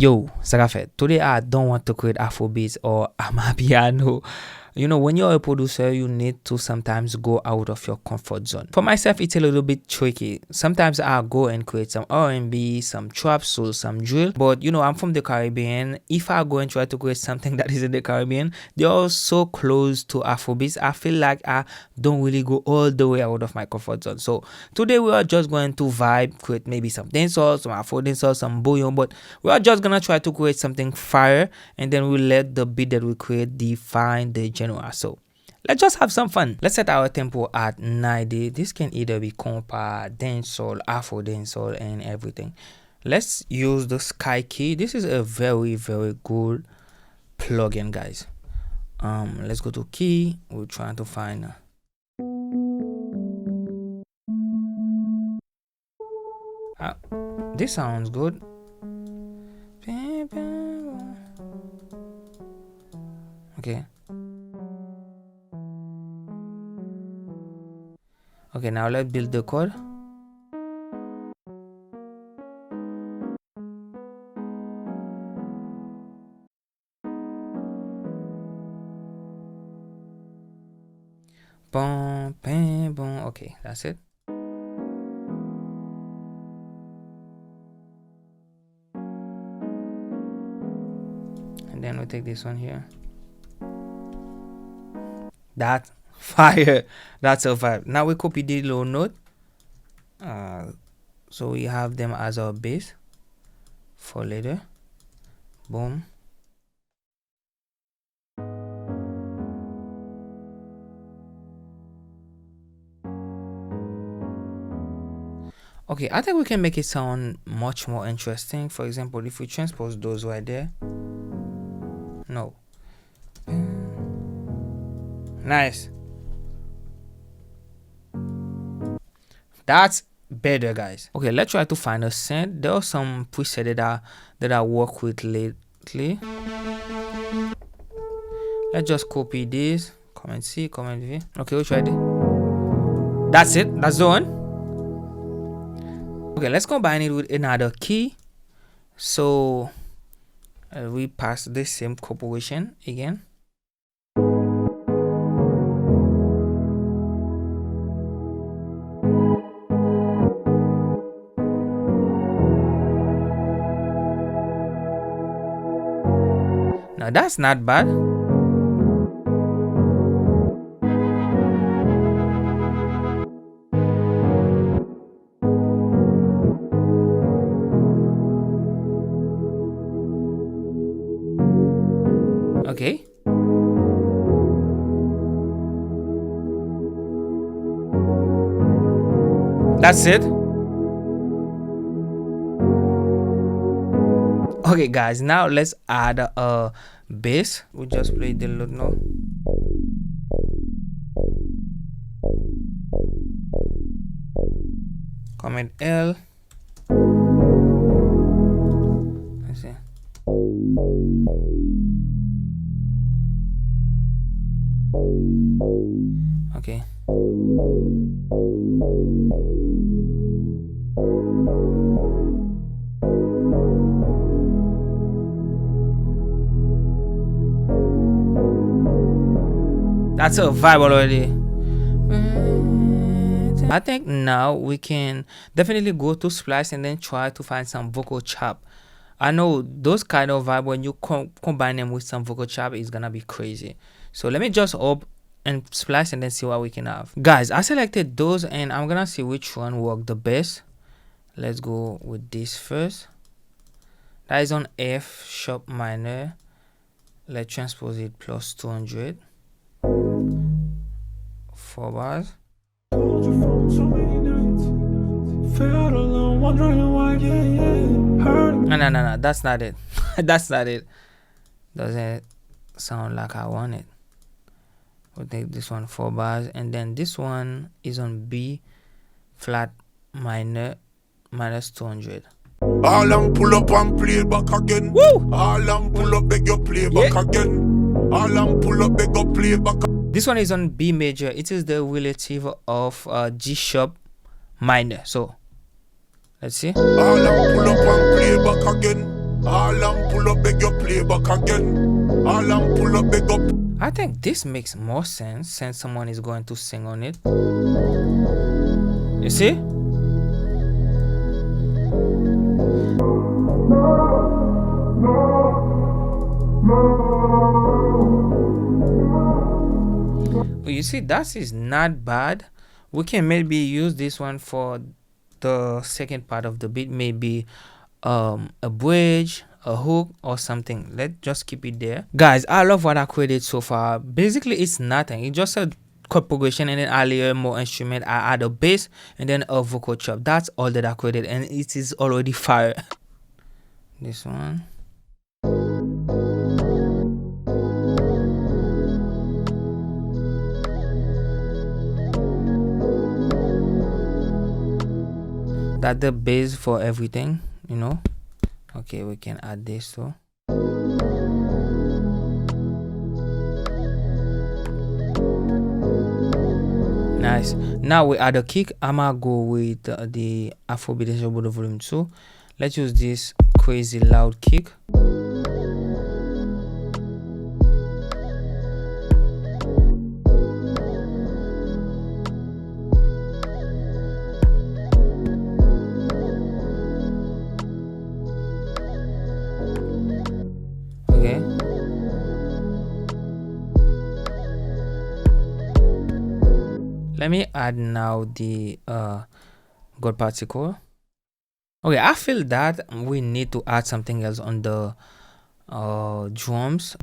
Yo, Sarafet, today I don't want to create Afrobeats or Amapiano. You know, when you're a producer, you need to sometimes go out of your comfort zone. For myself, it's a little bit tricky. Sometimes I'll go and create some R&B, some trap soul, some drill. But, you know, I'm from the Caribbean. If I go and try to create something that is in the Caribbean, they're all so close to Afrobeats. I feel like I don't really go all the way out of my comfort zone. So today we are just going to vibe, create maybe some dancehall, some afro dancehall, some bouillon. But we are just going to try to create something fire. And then we'll let the beat that we create define the genre. So let's just have some fun. Let's set our tempo at 90. This can either be compa, dancehall, afro dancehall, and everything. Let's use the sky key. This is a very good plugin, guys. Let's go to key. We're trying to find this sounds good. Okay. Okay, now let's build the chord. Boom, bam, boom. Okay, that's it. And then we take this one here. That fire, that's a vibe. Now we copy the low note, so we have them as our bass for later. Boom. Okay, I think we can make it sound much more interesting. For example, if we transpose those right there. No. Nice. That's better, guys. Okay, let's try to find a synth. There are some presets that I work with lately. Let's just copy this. Command C, Command V. Okay, we'll try it. That's it. That's the one. Okay, let's combine it with another key. So we pass the same corporation again. Now that's not bad. Okay. That's it. Okay, guys, now let's add a bass. We just play the loop now. Command L. Let's see. Okay. That's a vibe already. I think now we can definitely go to splice and then try to find some vocal chop. I know those kind of vibe when you combine them with some vocal chop is gonna be crazy. So let me just up and splice and then see what we can have. Guys, I selected those and I'm gonna see which one worked the best. Let's go with this first. That is on F sharp minor. Let's transpose it plus 200. 4 bars. No, that's not it. That's not it. Doesn't sound like I want it. We'll take this one 4 bars, and then this one is on B flat minor minus 200. All pull up and play back again. Woo! All pull up, beg you play back again. All pull up, beg you play back. This one is on B major. It is the relative of G sharp minor. So let's see. All pull up and play back again. All and pull up, beg your play back again. All and pull up, beg up. I think this makes more sense since someone is going to sing on it. You see? You see, that is not bad. We can maybe use this one for the second part of the beat, maybe a bridge, a hook, or something. Let's just keep it there. Guys, I love what I created so far. Basically, it's nothing. It's just a chord progression, and then I layer more instrument. I add a bass and then a vocal chop. That's all that I created, and it is already fire. This one. That's the base for everything, you know. Okay, we can add this too. Nice. Now we add a kick. I'ma go with the Afrobeat volume 2. Let's use this crazy loud kick. Okay. Let me add now the God particle. Okay, I feel that we need to add something else on the drums.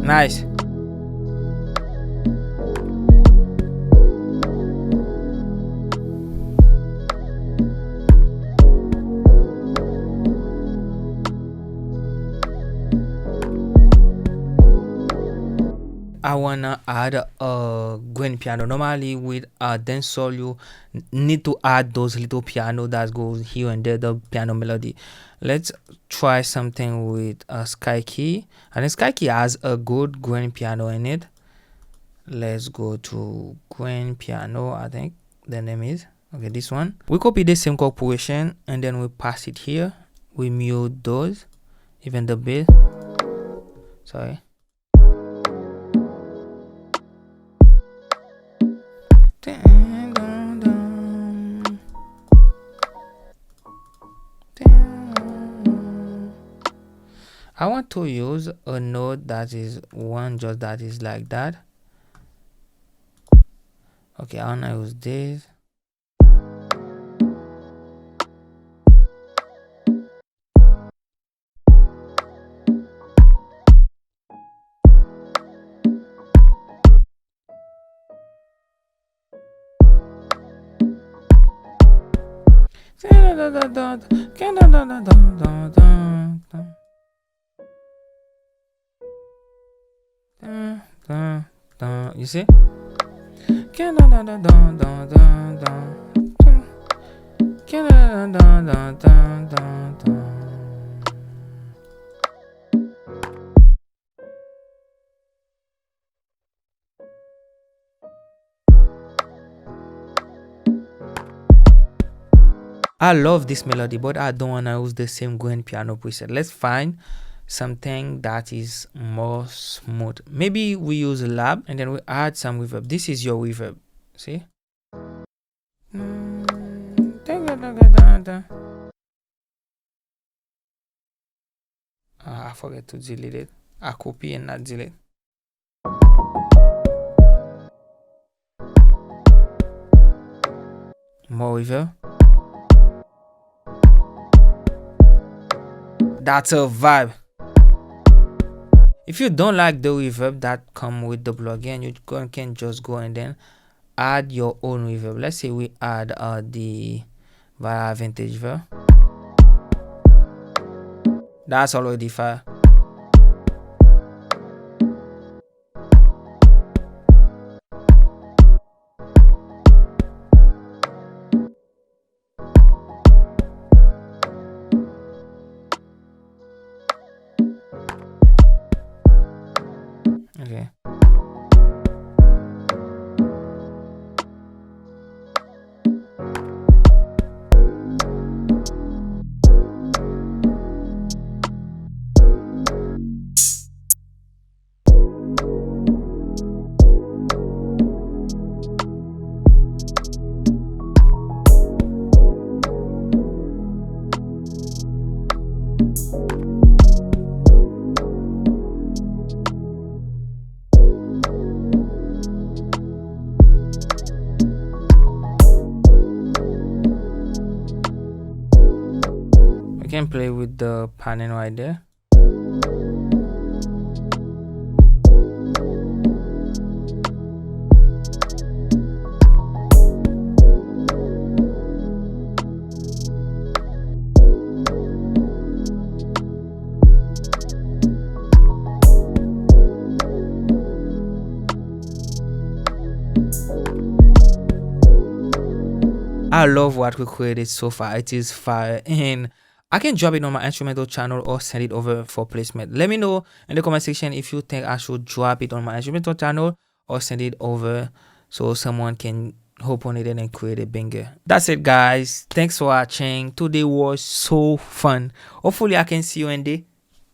Nice. I wanna add a grand piano. Normally with dancehall you need to add those little piano that goes here and there, the piano melody. Let's try something with a sky key. And sky key has a good grand piano in it. Let's go to grand piano. I think the name is okay. This one. We copy the same chord progression and then we pass it here. We mute those, even the bass. Sorry. I want to use a note that is one just that is like that. Okay, I wanna use this. You see? I love this melody, but I don't want to use the same grand piano preset. Let's find something that is more smooth. Maybe we use a lab and then we add some reverb. This is your reverb. See? I forget to delete it. I copy and not delete. More reverb. That's a vibe. If you don't like the reverb that come with the plugin, you can just go and then add your own reverb. Let's say we add the vintage verb. That's already fire. Okay. can play with the pattern right there. I love what we created so far. It is fire, and I can drop it on my instrumental channel or send it over for placement. Let me know in the comment section if you think I should drop it on my instrumental channel or send it over so someone can hop on it and then create a banger. That's it, guys. Thanks for watching. Today was so fun. Hopefully I can see you in the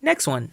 next one.